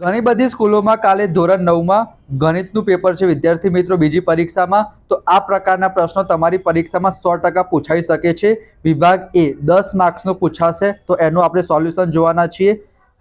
ઘણી બધી સ્કૂલોમાં કાલે ધોરણ 9માં ગણિતનું પેપર છે વિદ્યાર્થી મિત્રો બીજી પરીક્ષામાં. તો આ પ્રકારના પ્રશ્નો તમારી પરીક્ષામાં 100% પૂછાઈ શકે છે. વિભાગ એ 10 માર્ક્સનો પૂછાશે, તો એનું આપણે સોલ્યુશન જોવાના છીએ.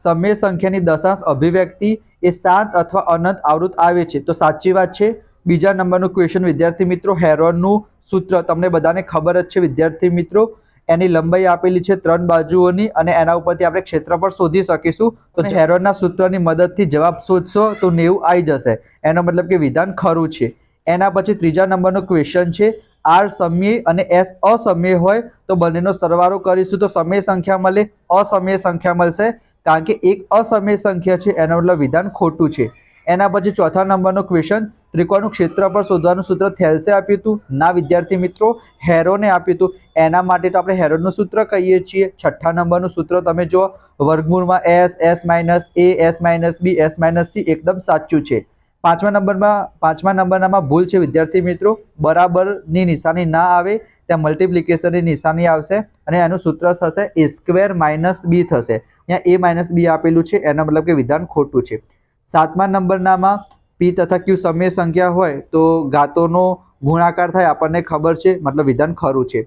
સમય સંખ્યાની દશાંશ અભિવ્યક્તિ એ શાંત અથવા અનંત આવૃત આવે છે, તો સાચી વાત છે. બીજા નંબરનું ક્વેશ્ચન વિદ્યાર્થી મિત્રો, હેરોનનું સૂત્ર તમને બધાને ખબર જ છે વિદ્યાર્થી મિત્રો. એની લંબાઈ આપેલી છે 3 બાજુઓની અને એના ઉપરથી આપણે ક્ષેત્રફળ શોધી શકીશું. તો હેરોનના સૂત્રની મદદથી જવાબ શોધશો તો 90 આવી જશે. એનો મતલબ કે વિધાન ખરું છે. એના પછી ત્રીજા નંબરનો ક્વેશ્ચન છે, આર સમય અને એસ અસમય હોય તો બંનેનો સરવાળો કરીશું તો સમય સંખ્યા મળે, અસમય સંખ્યા મળશે. કારણ કે એક અસમય સંખ્યા છે, એનો મતલબ વિધાન ખોટું છે. એના પછી ચોથા નંબરનો ક્વેશ્ચન, ત્રિકોણનું ક્ષેત્રફળ શોધવાનું સૂત્ર થેલ્સે આપ્યું હતું? ના વિદ્યાર્થી મિત્રો, હેરોને આપ્યું હતું. એના માટે તો આપણે હેરોનનું સૂત્ર કહીએ છીએ. છઠ્ઠા નંબરનું સૂત્ર તમે જો, વર્ગમૂળમાં એસ, એસ માઇનસ એ, એસ માઇનસ બી, એસ માઇનસ સી, એકદમ સાચું છે. પાંચમા નંબરમાં ભૂલ છે વિદ્યાર્થી મિત્રો, બરાબરની નિશાની ના આવે, ત્યાં મલ્ટિપ્લિકેશનની નિશાની આવશે અને એનું સૂત્ર થશે એ સ્ક્વેર માઇનસ બી થશે. ત્યાં એ માઇનસ બી આપેલું છે, એનો મતલબ કે વિધાન ખોટું છે. સાતમા નંબરમાં પી તથા ક્યુ સમય સંખ્યા હોય તો ઘાતોનો ગુણાકાર થાય, આપણને ખબર છે, મતલબ વિધાન ખરું છે.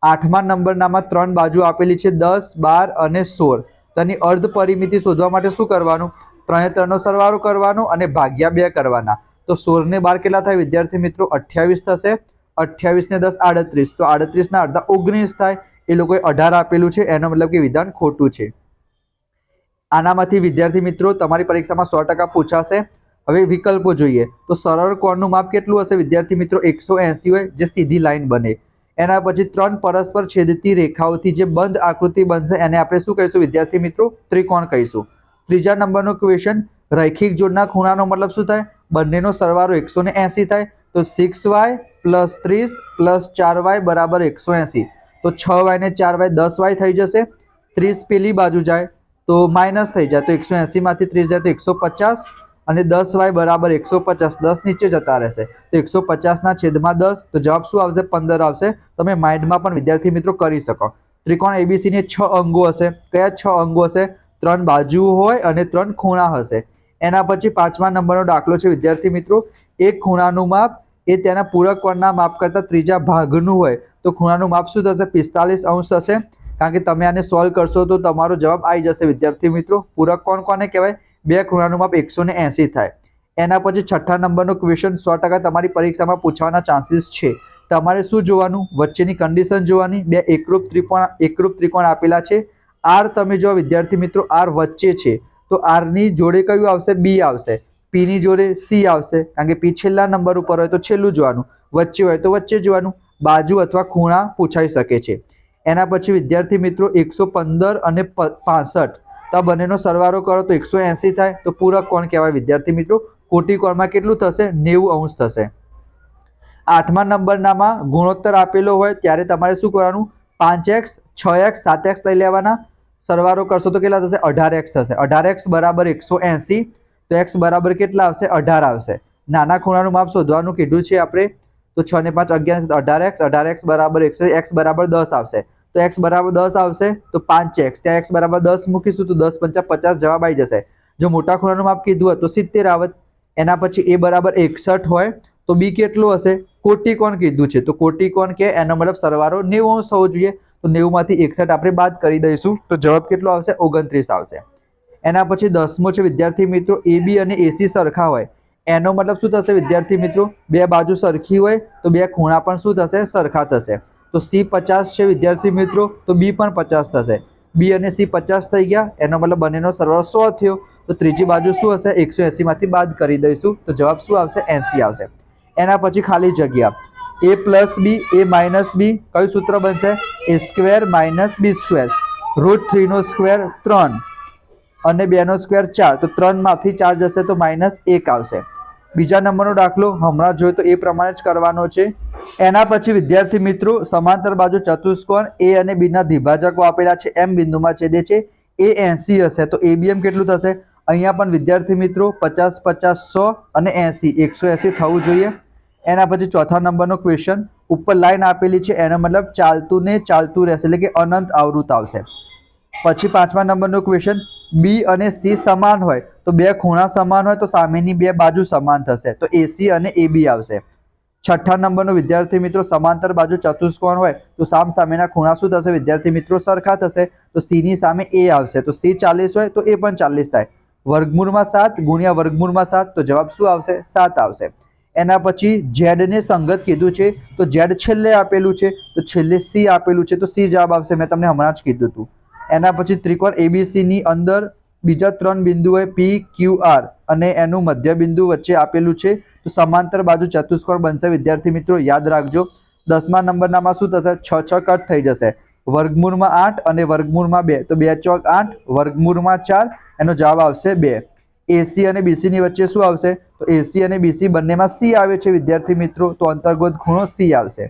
આઠમા નંબરમાં 3 બાજુ આપેલી છે 10, 12 અને 16. તેની અર્ધ પરિમિતિ શોધવા માટે શું કરવાનું? 3 3 નો સરવાળો કરવાનો અને ભાગ્યા 2 કરવાના. તો 16 ને 12 કેટલા થાય વિદ્યાર્થી મિત્રો? 28 થશે. 28 ને 10 38, તો 38 ના અડધા 19 થાય. એ લોકોએ 18 આપેલું છે, એનો મતલબ કે વિધાન ખોટું છે. આનામાંથી વિદ્યાર્થી મિત્રો તમારી પરીક્ષામાં 100% પૂછાશે. હવે વિકલ્પો જોઈએ તો સરળ કોણનું માપ કેટલું હશે વિદ્યાર્થી મિત્રો? 180 હોય, જે સીધી લાઈન બને. એના પછી 3 પરસ્પર છેદતી રેખાઓથી જે બંધ આકૃતિ બનશે એને આપણે શું કહીશું વિદ્યાર્થી મિત્રો? ત્રિકોણ કહીશું. ત્રીજા નંબરનો ક્વેશ્ચન, રૈખિક જોડના ખૂણાનો મતલબ શું થાય? બંનેનો સરવાળો 180 થાય. તો 6y + 30 + 4y = 180. તો 6y ને 4y 10y થઈ જશે. 30 પેલી બાજુ જાય તો માઇનસ થઈ જાય, તો 180 માંથી 30 જાય તો 150 અને 10y = 150. 10 નીચે જતા રહેશે તો 150 ના છેદમાં 10, તો જવાબ શું આવશે? 15 આવશે. તમે માઇન્ડમાં પણ વિદ્યાર્થી મિત્રો કરી શકો. ત્રિકોણ એબીસી ને 6 અંગો હશે. કયા 6 અંગો હશે? 3 બાજુઓ હોય અને 3 ખૂણા હશે. એના પછી 5મા નંબરનો દાખલો છે વિદ્યાર્થી મિત્રો, એક ખૂણાનું માપ એ તેના પૂરક કોણના માપ કરતા ત્રીજા ભાગનું હોય તો ખૂણાનું માપ શું થશે? 45 અંશ થશે. કારણ કે તમે આને સોલ્વ કરશો તો તમારો જવાબ આવી જશે વિદ્યાર્થી મિત્રો. પૂરક કોણ કોને કહેવાય? બે ખૂણાનું માપ 180 થાય. એના પછી છઠ્ઠા નંબરનો ક્વેશ્ચન 100% તમારી પરીક્ષામાં પૂછવાના ચાન્સીસ છે. તમારે શું જોવાનું? વચ્ચેની કન્ડિશન જોવાની. બે એકરૂપ ત્રિકોણ આપેલા છે. આર તમે જો વિદ્યાર્થી મિત્રો, આર વચ્ચે છે તો આર ની જોડે કયું આવશે? બી આવશે. પી ની જોડે સી આવશે, કારણ કે પી છેલ્લા નંબર ઉપર હોય તો છેલ્લું જોવાનું, વચ્ચે હોય તો વચ્ચે જોવાનું. બાજુ અથવા ખૂણા પૂછાઈ શકે છે. એના પછી વિદ્યાર્થી મિત્રો 115 અને 65, તો આ બંનેનો સરવાળો કરો તો 180 થાય. તો પૂરક કોણ કહેવાય વિદ્યાર્થી મિત્રો? કોટી કોણમાં કેટલું થશે? 90 અંશ થશે. આઠમા નંબરનામાં ગુણોત્તર આપેલો હોય ત્યારે તમારે શું કરવાનું? 5x 6x 7x લઈ લેવાના. સરવાળો કરશો તો કેટલા થશે? 18x થશે. 18x = 180, તો x બરાબર કેટલા આવશે? 18 આવશે. નાના ખૂણાનું માપ શોધવાનું કીધું છે આપણે, તો 6 ને 5 11, 18x 18x = 100, x = 10 આવશે. તો x = 10 આવશે તો 5x, ત્યાં x = 10 મૂકીશું તો 10 × 5 = 50 જવાબ આવી જશે. જો મોટા ખૂણાનું માપ કીધું હોય તો 70 આવત. એના પછી a = 61 હોય તો b કેટલું હશે? કોટી કોણ કીધું છે તો કોટી કોણ કે એનો મતલબ સરવાળો 90 અંશ થવો જોઈએ. તો 90 માંથી 61 આપણે બાદ કરી દઈશું તો જવાબ કેટલો આવશે? 29 આવશે. એના પછી 10મો છે વિદ્યાર્થી મિત્રો, AB અને AC સરખા હોય. એનો મતલબ શું થશે વિદ્યાર્થી મિત્રો? બે બાજુ સરખી હોય તો બે ખૂણા પણ શું થશે? સરખા થશે. તો C 50 છે વિદ્યાર્થી મિત્રો, તો B પણ 50 થશે. B અને C 50 થઈ ગયા, એનો મતલબ બંનેનો સરવાળો 100 થયો. તો ત્રીજી બાજુ શું હશે? 180 માંથી બાદ કરી દઈશું તો જવાબ શું આવશે? 80 આવશે. એના પછી ખાલી જગ્યા a + b a - b, કયું સૂત્ર બનશે? a² - b². √3 નો સ્ક્વેર 3 અને 2 નો સ્ક્વેર 4, તો 3 માંથી 4 જશે તો -1 આવશે. બીજા નંબરનો દાખલો હમણાં જોઈએ તો એ પ્રમાણે જ કરવાનો છે. એના પછી વિદ્યાર્થી મિત્રો, સમાંતર બાજુ ચતુષ્કોણ a અને b ના દ્વિભાજકો આપેલા છે, m બિંદુમાં છેદે છે. a 80 હશે તો abm કેટલું થશે? અહીંયા પણ વિદ્યાર્થી મિત્રો 50 50 100 અને 80 180 થવું જોઈએ. એના પછી ચોથા નંબરનો ક્વેશ્ચન, ઉપર લાઈન આપેલી છે, એનો મતલબ ચાલતું ને ચાલતું રહેશે, એટલે કે અનંત આવૃત આવશે. પછી પાંચમા નંબરનો ક્વેશ્ચન, બી અને સી સમાન હોય તો બે ખૂણા સમાન હોય તો સામેની બે બાજુ સમાન થશે, તો AC અને AB આવશે. છઠ્ઠા નંબરનો વિદ્યાર્થી મિત્રો સમાંતર બાજુ ચતુષ્કોણ હોય તો સામસામેના ખૂણા શું થશે વિદ્યાર્થી મિત્રો? સરખા થશે. તો C ની સામે A આવશે, તો C 40 હોય તો A પણ 40 થાય. વર્ગમૂળમાં 7 ગુણ્યા વર્ગમૂળમાં 7, તો જવાબ શું આવશે? 7 આવશે. એના પછી Z ને સંગત કીધું છે, તો Z છેલ્લે આપેલું છે, તો છેલ્લે C આપેલું છે, તો C જવાબ આવશે. મેં તમને હમણાં જ કીધું હતું. એના પછી ત્રિકોણ ABC ની અંદર બીજા 3 બિંદુ હોય P, Q, R અને એનું મધ્ય બિંદુ વચ્ચે આપેલું છે, તો સમાંતર બાજુ ચતુષ્કોણ બનશે વિદ્યાર્થી મિત્રો. યાદ રાખજો. 10મા નંબરનામાં શું થશે? 6 કટ થઈ જશે. વર્ગમૂળમાં 8 અને વર્ગમૂળમાં 2, તો 2 ચોક 8, વર્ગમૂળમાં 4, એનો જવાબ આવશે 2. AC અને BC ની વચ્ચે શું આવશે? તો AC અને BC બંનેમાં C આવે છે વિદ્યાર્થી મિત્રો, તો અંતર્ગત ખૂણો C આવશે.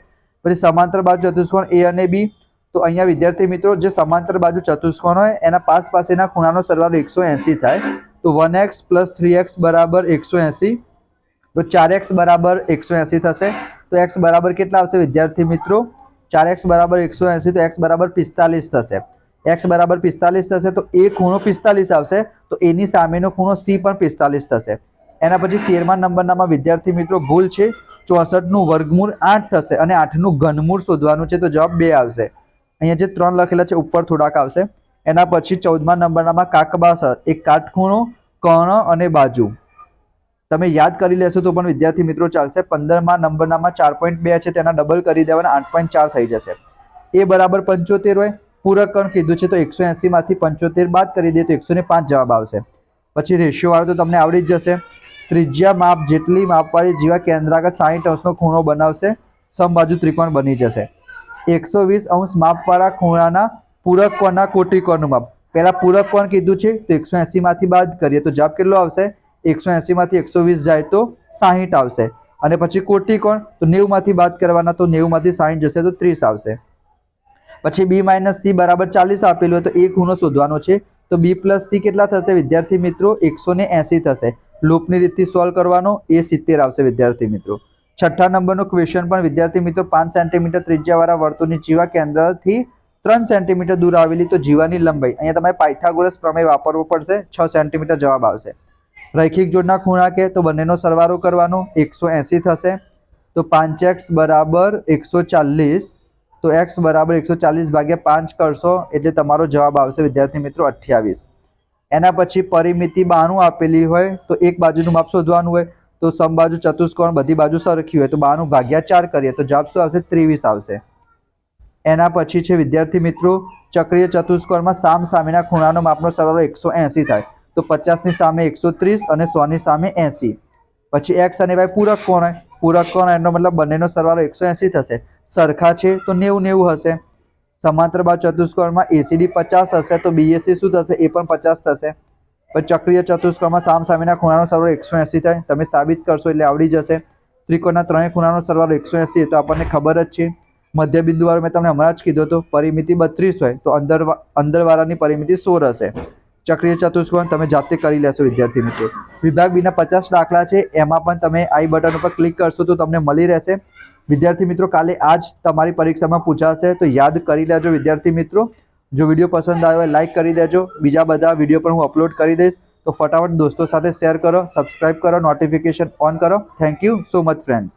પછી સમાંતર બાજુ ચતુષ્કોણ A અને B, તો અહીંયા વિદ્યાર્થી મિત્રો જે સમાંતર બાજુ ચતુષ્કોણ હોય એના પાસેના ખૂણાનો સરવાળો 180 થાય, તો 1x + 3x = 180, તો 4x = 180 થશે. તો x બરાબર કેટલા આવશે વિદ્યાર્થી મિત્રો? 4x = 180, તો x = 45 થશે. x = 45 થશે તો A ખૂણો 45 આવશે, તો A ની સામેનો ખૂણો C પણ 45 થશે. એના પછી 13મા નંબરનામાં વિદ્યાર્થી મિત્રો ભૂલ છે. 64 નું વર્ગમૂળ 8 થશે અને 8 નું ઘનમૂળ શોધવાનું છે, તો જવાબ 2 આવશે. અહીંયા જે 3 લખેલા છે ઉપર થોડાક આવશે. એના પછી 14મા નંબરનામાં કાકબા શરત, એક કાટખૂણો, કર્ણ અને બાજુ. તમે યાદ કરી લેશો તો પણ વિદ્યાર્થી મિત્રો ચાલશે. 15મા નંબરનામાં 4.2 છે, તેના ડબલ કરી દેવાના, 8.4 થઈ જશે. A બરાબર 75 હોય, પૂરક કર્ણ કીધું છે, તો 180 માંથી 75 બાદ કરી દઈએ તો 105 જવાબ આવશે. પછી રેશિયો વાળું તો તમને આવડી જ જશે. ત્રિજ્યા માપ જેટલી માપવાળી જીવા કેન્દ્ર આગળ 60 અંશનો ખૂણો બનાવશે, સમબાજુ ત્રિકોણ બની જશે. 120 અંશ માપવાળા ખૂણાના પૂરક કોણના કોટી કોણનું માપ. પહેલા પૂરક કોણ કીધું છે, તો 180 માંથી બાદ કરીએ તો જવાબ કેટલો આવશે? 180 માંથી 120 જાય તો 60 આવશે. અને પછી કોટી કોણ, તો 90 માંથી બાદ કરવાના, તો 90 માંથી 60 જશે તો 30 આવશે. પછી B - C = 40 આપેલું હોય તો A ખૂણો શોધવાનો છે, તો B + C કેટલા થશે વિદ્યાર્થી મિત્રો? 180 થશે. લૂપની રીતથી સોલ્વ કરવાનો, A 70 આવશે વિદ્યાર્થી મિત્રો. છઠ્ઠા નંબરનો ક્વેશ્ચન પણ વિદ્યાર્થી મિત્રો 5 સેન્ટીમીટર ત્રિજ્યાવાળા વર્તુળની જીવા કેન્દ્રથી 3 સેન્ટીમીટર દૂર આવેલી તો જીવાની લંબાઈ, અહીંયા તમારે પાયથાગોરસ પ્રમેય વાપરવો પડશે, 6 સેન્ટીમીટર જવાબ આવશે. રૈખિક જોડના ખૂણા કે તો બંનેનો સરવાળો કરવાનો, 180 થશે. તો 5x = 140, તો x = 140 / 5 કરશો એટલે તમારો જવાબ આવશે વિદ્યાર્થી મિત્રો 28. એના પછી પરિમિતિ 92 આપેલી હોય તો એક બાજુનું માપ શોધવાનું હોય, તો સમબાજુ ચતુષ્કોણ બધી બાજુ સરખી હોય તો 92 / 4 કરીએ તો જવાબ શું આવશે? 23 આવશે. એના પછી છે વિદ્યાર્થી મિત્રો ચક્રીય ચતુષ્કોણમાં સામસામેના ખૂણાનો માપનો સરવાળો 180 થાય, તો 50 ની સામે 130 અને 100 ની સામે 80. પછી x અને y પૂરક કોણ હોય, પૂરક કોણ એનો મતલબ બંનેનો સરવાળો 180 થશે. સરખા છે તો 90 હશે. સમાંતર બાજુ ચતુષ્કોણમાં ACD 50 હશે, તો BAC શું થશે? એ પણ 50 થશે. પછી ચક્રીય ચતુષ્કોણમાં સામસામેના ખૂણાનો સરવાળો 180 થાય, તમે સાબિત કરશો એટલે આવડી જશે. ત્રિકોણના ત્રણેય ખૂણાનો સરવાળો 180 તો આપણને ખબર જ છે. મધ્ય બિંદુ વાળો મેં તમને હમણાં જ કીધું હતું, પરિમિતિ 32 હોય તો અંદરવાળાની પરિમિતિ 16 હશે. ચક્રીય ચતુષ્કોણ તમે જાતે કરી લેશો વિદ્યાર્થી મિત્રો. વિભાગ બીના 50 દાખલા છે, એમાં પણ તમે આઈ બટન ઉપર ક્લિક કરશો તો તમને મળી રહેશે. વિદ્યાર્થી મિત્રો કાલે આજ તમારી પરીક્ષામાં પૂછાશે, તો યાદ કરી લેજો વિદ્યાર્થી મિત્રો. જો વિડીયો પસંદ આવ્યો હોય લાઈક કરી દેજો. બીજા બધા વિડીયો પણ હું અપલોડ કરી દઈશ, તો ફટાફટ દોસ્તો સાથે શેર કરો, સબસ્ક્રાઇબ કરો, નોટિફિકેશન ઓન કરો. Thank you so much friends.